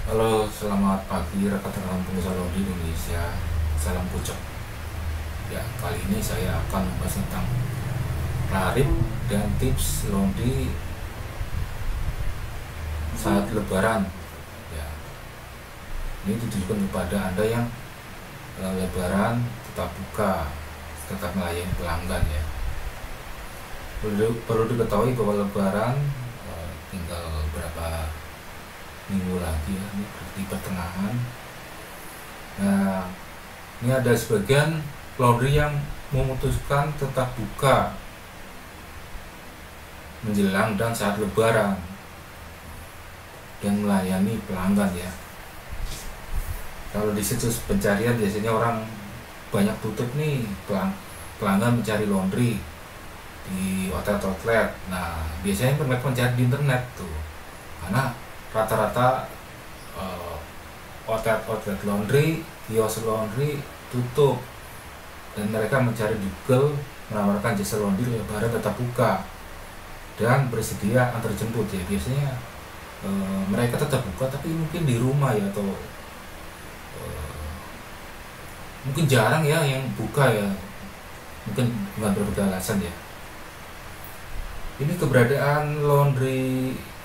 Halo, selamat pagi rekan-rekan pengusaha laundry Indonesia. Salam kucek. Ya, kali ini saya akan membahas tentang tarif dan tips laundry saat Lebaran. Ya, ini ditujukan kepada Anda yang Lebaran tetap buka, tetap melayani pelanggan ya. Perlu diketahui bahwa Lebaran tinggal berapa minggu lagi ya, ini di pertengahan. Nah, ini ada sebagian laundry yang memutuskan tetap buka menjelang dan saat Lebaran dan melayani pelanggan ya. Kalau di situs pencarian biasanya orang banyak tutup nih, pelanggan mencari laundry di outlet. Nah, biasanya mereka mencari di internet tuh, karena rata-rata outlet laundry, kios laundry tutup, dan mereka mencari di Google menawarkan jasa laundry Lebaran tetap buka dan bersedia antar jemput ya. Biasanya mereka tetap buka tapi mungkin di rumah ya, atau mungkin jarang ya yang buka ya, mungkin dengan berbagai alasan ya. Ini keberadaan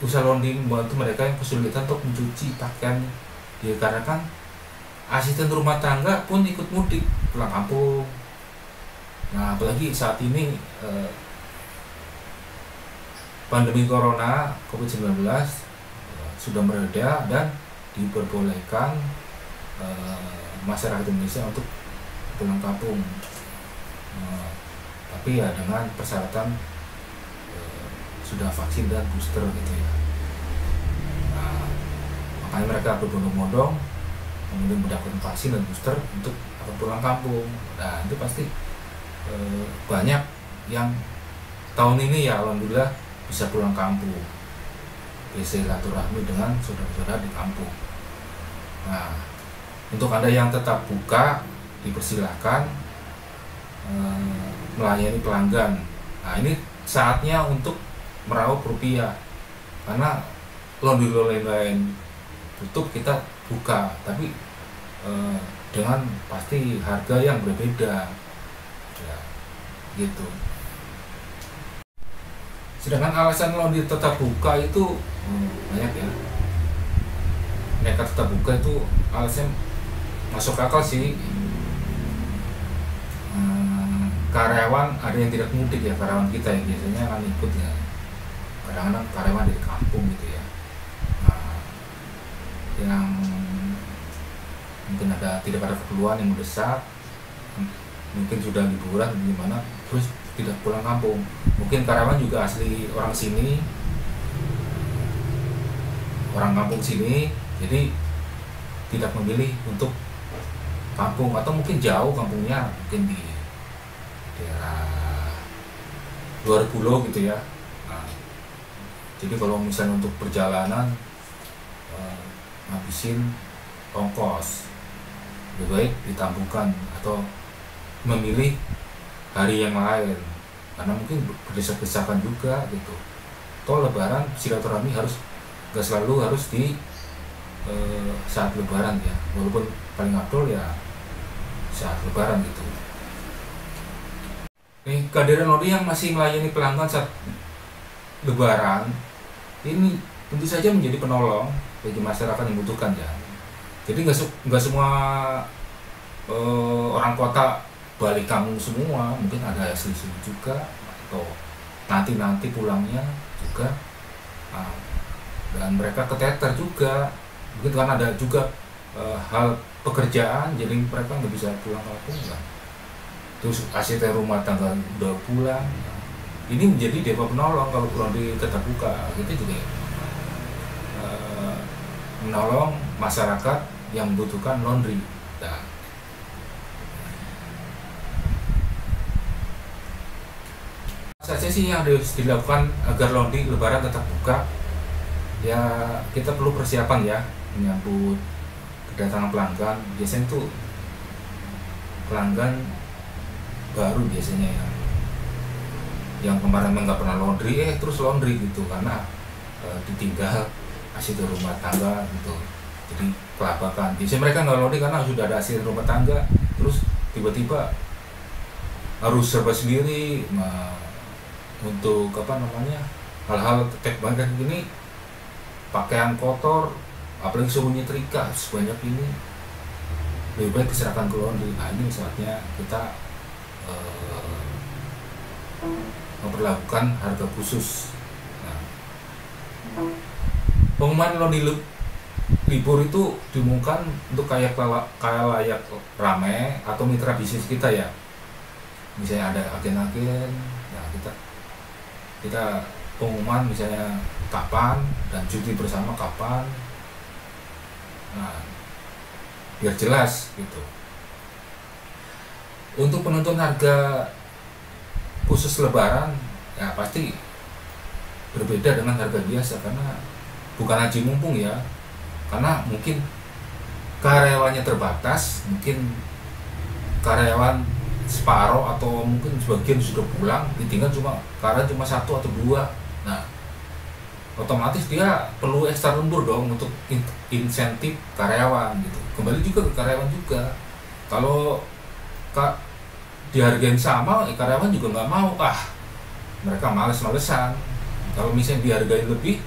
usaha laundry membantu mereka yang kesulitan untuk mencuci pakaian dikarenakan asisten rumah tangga pun ikut mudik pulang kampung. Nah, apalagi saat ini pandemi corona COVID-19 sudah mereda dan diperbolehkan masyarakat Indonesia untuk pulang kampung, tapi ya dengan persyaratan sudah vaksin dan booster gitu ya. Nah, makanya mereka berbondong-bondong kemudian mendapatkan vaksin dan booster untuk akan pulang kampung. Nah, itu pasti banyak yang tahun ini ya alhamdulillah bisa pulang kampung, bisa silaturahmi dengan saudara-saudara di kampung. Nah, untuk Anda yang tetap buka, dipersilahkan melayani pelanggan. Nah, ini saatnya untuk meraup rupiah, karena laundry lain tutup, kita buka, tapi dengan pasti harga yang berbeda ya, gitu. Sedangkan alasan laundry tetap buka itu banyak ya. Mereka tetap buka itu alasan masuk akal sih. Karyawan ada yang tidak mudik ya, karyawan kita yang biasanya akan ikut ya, kadang-kadang karyawan dari kampung gitu ya. Nah, yang mungkin tidak ada keperluan yang mendesak, mungkin sudah liburan gimana, terus tidak pulang kampung. Mungkin karyawan juga asli orang sini, orang kampung sini, jadi tidak memilih untuk kampung, atau mungkin jauh kampungnya, mungkin di daerah luar pulau gitu ya. Nah, jadi kalau misalnya untuk perjalanan ngabisin ongkos, lebih baik ditambungkan atau memilih hari yang lain, karena mungkin berdesak-desakan juga gitu. Toh Lebaran silaturahmi gak selalu harus di saat Lebaran ya, walaupun paling afdol ya saat Lebaran gitu. Nih, kehadiran laundry yang masih melayani pelanggan saat Lebaran ini tentu saja menjadi penolong bagi masyarakat yang membutuhkan ya. Jadi nggak semua orang kota balik kampung semua, mungkin ada asli juga, atau nanti pulangnya juga. Nah, dan mereka keteter juga, mungkin kan ada juga hal pekerjaan, jadi mereka nggak bisa pulang kampung kan. Terus asisten rumah tangga udah pulang, ini menjadi dewa penolong kalau laundry tetap buka. Itu juga menolong masyarakat yang membutuhkan laundry. Nah, saja sih yang harus dilakukan agar laundry Lebaran tetap buka ya. Kita perlu persiapan ya menyambut kedatangan pelanggan. Biasanya tuh pelanggan baru biasanya ya, yang kemarin nggak pernah laundry terus laundry gitu, karena ditinggal asisten rumah tangga gitu. jadi kelabakan. Biasanya mereka nggak loading karena sudah ada hasil rumah tangga, terus tiba-tiba harus serba sendiri. Nah, untuk apa namanya, hal-hal banyak gini, pakaian kotor, apalagi suruh nyetrika sebanyak ini, lebih baik diserahkan ke laundry. Nah, ini saatnya kita memperlakukan harga khusus. Nah, pengumuman laundry libur itu diumumkan untuk kayak layak rame atau mitra bisnis kita ya. Misalnya ada agen-agen, nah kita pengumuman misalnya kapan dan cuti bersama kapan. Nah, biar jelas gitu. Untuk penentuan harga khusus lebaran ya pasti berbeda dengan harga biasa, karena bukan haji mumpung ya, karena mungkin karyawannya terbatas, mungkin karyawan separuh atau mungkin sebagian sudah pulang, ditinggal karyawan cuma 1 atau 2. Nah, otomatis dia perlu ekstra lembur dong untuk insentif karyawan gitu. Kembali juga ke karyawan juga. Kalau dihargain sama, karyawan juga nggak mau. Mereka males-malesan. Kalau misalnya dihargain lebih,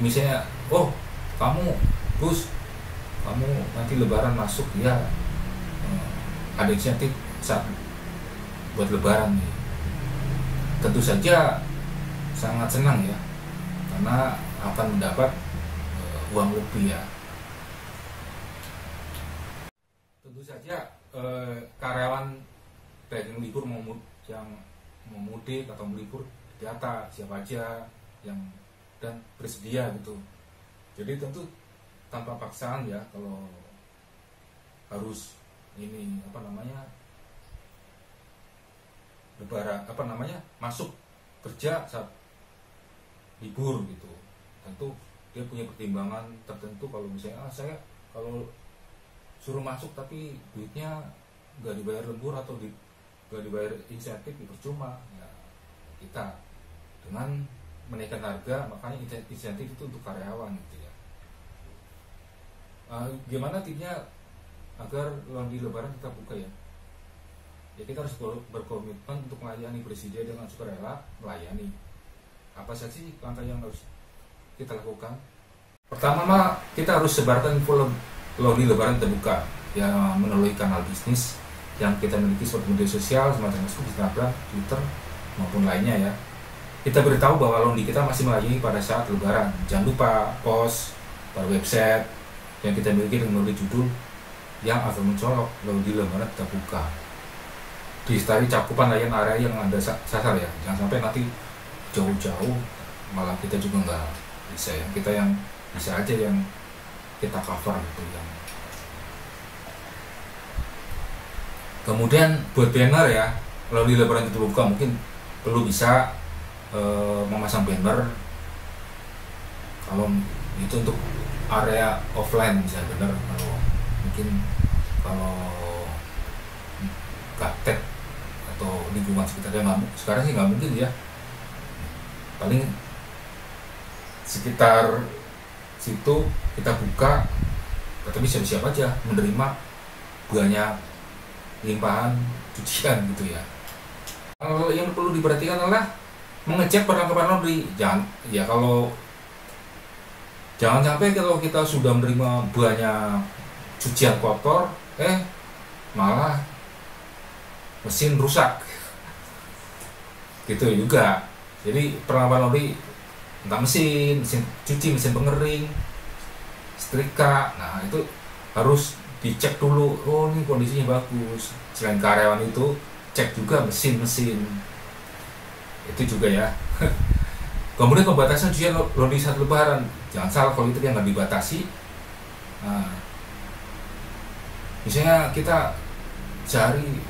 misalnya, oh kamu Gus, kamu nanti lebaran masuk ya, ada insentif saat buat lebaran nih. Tentu saja sangat senang ya, karena akan mendapat uang lebih ya. Tentu saja karyawan yang libur yang mau mudik atau melibur data siapa aja yang dan bersedia gitu. Jadi tentu tanpa paksaan ya, kalau harus ini lebaran masuk kerja saat libur gitu, tentu dia punya pertimbangan tertentu. Kalau misalnya saya kalau suruh masuk tapi duitnya nggak dibayar lembur atau nggak dibayar insentif, percuma ya. Kita dengan menaikkan harga, makanya insentif itu untuk karyawan gitu ya. Gimana tipsnya agar laundry lebaran tetap buka ya? Ya kita harus berkomitmen untuk melayani, bersedia dengan sukarela melayani. Apa saja sih langkah yang harus kita lakukan? Pertama, kita harus sebarkan info laundry lebaran terbuka yang melalui kanal bisnis yang kita miliki seperti media sosial semacam Facebook, Instagram, Twitter maupun lainnya ya. Kita beritahu bahwa laundry kita masih melayani pada saat lebaran. Jangan lupa post pada website yang kita miliki dengan melalui judul yang akan mencolok laundry lebaran tetap buka. Disertai cakupan layan area yang Anda sasar ya. Jangan sampai nanti jauh-jauh malah kita juga nggak bisa ya. Kita yang bisa aja yang kita cover gitu yang. Kemudian buat banner ya, laundry lebaran tetap buka mungkin perlu bisa memasang banner. Kalau itu untuk area offline bisa benar, kalau mungkin kalau gaptek atau lingkungan sekitarnya sekarang sih nggak mungkin ya, paling sekitar situ kita buka, tetapi siap-siap aja menerima banyak limpahan cucian gitu ya. Kalau yang perlu diperhatikan adalah mengecek perlengkapan laundry. Jangan sampai kalau kita sudah menerima banyak cucian kotor, malah mesin rusak gitu juga. Jadi perlengkapan laundry, entah mesin cuci, mesin pengering, setrika, nah itu harus dicek dulu. Oh ini kondisinya bagus. Selain karyawan itu, cek juga mesin-mesin itu juga ya. Kemudian pembatasan cucian laundry saat lebaran, jangan salah kalau itu yang nggak dibatasi. Nah, misalnya kita sehari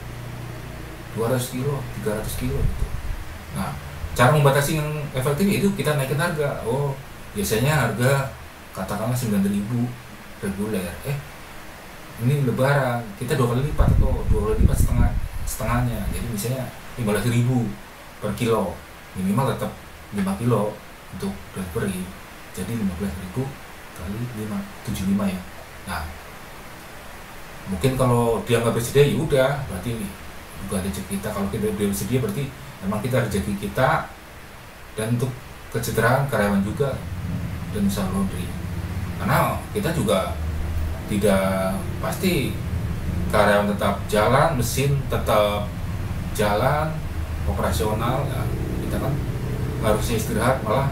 200 kilo, 300 kilo gitu. Nah, cara membatasi yang efektif itu kita naikin harga. Oh, biasanya harga katakanlah 9.000 reguler. Ini lebaran, kita 2 kali lipat atau 2 kali lipat setengahnya. Jadi misalnya 15.000 per kilo, minimal tetap 5 kilo untuk delivery. Jadi 15.000 kali 5, 75 ya. Nah, mungkin kalau dia nggak bersedia ya udah, berarti bukan rezeki kita. Kalau kita dia bersedia berarti memang kita rezeki kita, dan untuk kesejahteraan karyawan juga dan usaha laundry. Karena kita juga tidak pasti karyawan tetap jalan, mesin tetap jalan operasional ya, kita kan harusnya istirahat, malah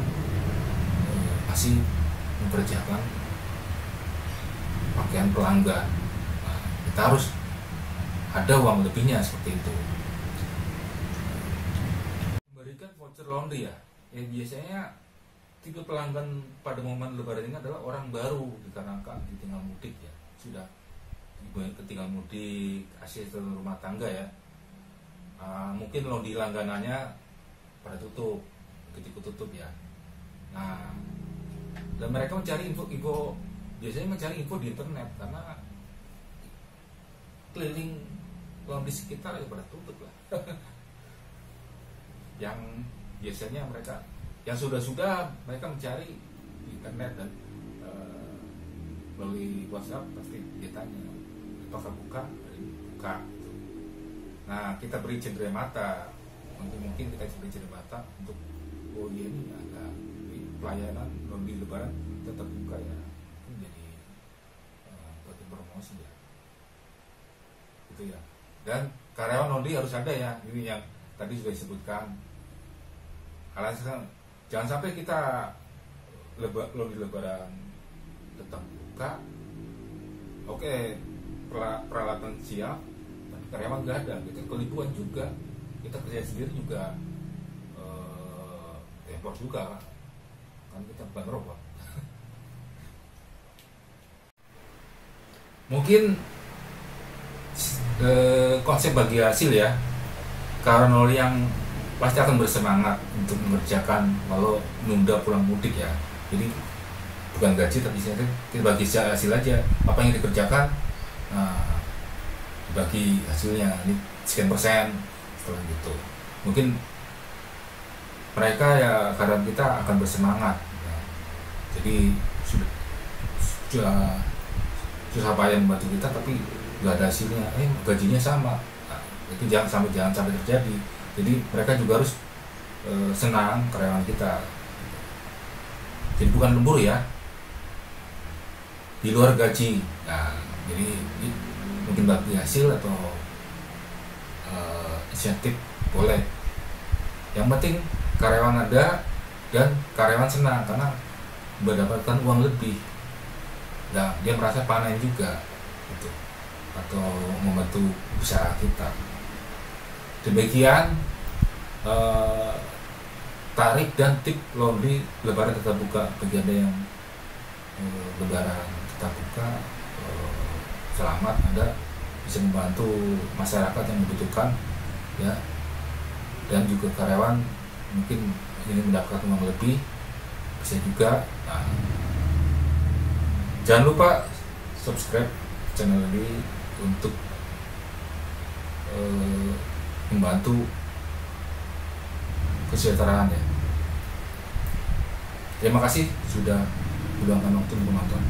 masih memperkerjakan pakaian pelanggan. Nah, kita harus ada uang lebihnya seperti itu. Memberikan voucher laundry ya, biasanya tipe pelanggan pada momen lebaran ini adalah orang baru, dikarenakan ditinggal mudik ya, sudah ketinggal mudik, asisten rumah tangga ya. Mungkin laundry langganannya pada tutup, ketika tutup ya. Nah, dan mereka mencari info, biasanya mencari info di internet, karena keliling laundry sekitar ya pada tutup lah. Yang biasanya mereka yang sudah mereka mencari di internet dan melalui WhatsApp pasti dia tanya apakah buka. Nah, kita beri cendera mata, mungkin kita beri cendera mata untuk oh iya ini ada pelayanan laundry lebaran tetap buka ya, menjadi bagian promosi ya, gitu ya. Dan karyawan laundry harus ada ya, ini yang tadi sudah disebutkan. Alasan jangan sampai kita laundry lebaran tetap buka, oke, peralatan siap, tapi karyawan nggak ada, kita kelibuan juga, kita kerja sendiri juga impor juga kan, kita bukan robot. Mungkin konsep bagi hasil ya, karena yang pasti akan bersemangat untuk mengerjakan walau nunda pulang mudik ya. Jadi bukan gaji, tapi kita bagi hasil aja, apa yang dikerjakan bagi hasilnya, ini sekian persen setelah gitu. Mungkin mereka ya, karena kita akan bersemangat ya. Jadi susah payah membantu kita tapi nggak ada hasilnya, gajinya sama. Nah, itu jangan sampai terjadi. Jadi mereka juga harus senang karyawan kita. Jadi bukan lembur ya, di luar gaji. Nah, jadi mungkin bagi hasil atau insentif boleh. Yang penting karyawan ada dan karyawan senang karena mendapatkan uang lebih. Nah, dia merasa panen juga gitu, atau membantu usaha kita. Demikian tarik dan tip laundry lebaran tetap buka bagi Anda yang lebaran tetap buka. Selamat, Anda bisa membantu masyarakat yang membutuhkan ya, dan juga karyawan mungkin ini mendapatkan uang lebih bisa juga. Nah, jangan lupa subscribe channel ini untuk membantu kesejahteraan ya. Terima kasih sudah meluangkan waktu untuk menonton.